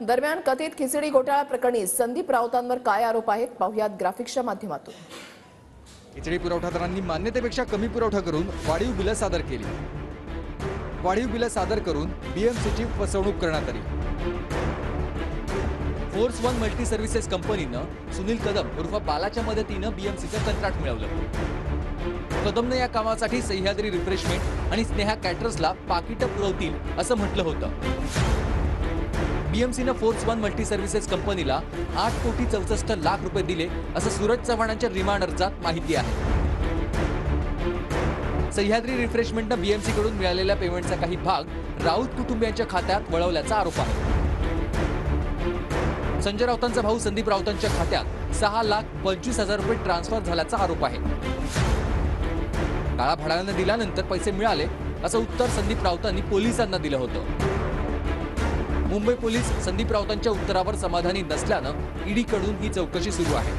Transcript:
दरम्यान कथित खिचडी घोटाळा प्रकरणी संदीप राऊतांवर काय आरोप आहेत पाहुयात ग्राफिक्सच्या माध्यमातून। खिचडी पुरवठादारांनी मान्यतेपेक्षा कमी पुरवठा करून वाढीव बिलं सादर केली। वाढीव बिलं सादर करून बीएमसीची फसवणूक करण्यात आली। फोर्स वन मल्टी सर्व्हिसेस कंपनीनं सुनील कदम उर्फ बालाच्या मदतीनं बीएमसीचं कंत्राट मिळवलं। कदमने या कामासाठी सह्याद्री रिफ्रेशमेंट आणि स्नेहा कॅटरर्सला पाकिटं पुरवतील असं म्हटलं होतं। बीएमसीनं फोर्स वन मल्टी सर्व्हिसेस कंपनीला 8,64,00,000 रुपये दिले असं सूरज चव्हाणांच्या रिमांड अर्जात माहिती आहे। सह्याद्री रिफ्रेशमेंटनं बीएमसी कडून मिळालेल्या पेमेंटचा काही भाग राऊत कुटुंबियांच्या खात्यात वळवल्याचा आरोप आहे। संजय राऊतांचा भाऊ संदीप राऊतांच्या खात्यात 6,25,000 रुपये ट्रान्सफर झाल्याचा आरोप आहे। काळा भाड्यानं दिल्यानंतर पैसे मिळाले असं उत्तर संदीप राऊतांनी पोलिसांना दिलं होतं। मुंबई पोलीस संदीप राऊतांच्या उत्तरावर समाधानी नसल्यानं ईडीकडून ही चौकशी सुरू आहे।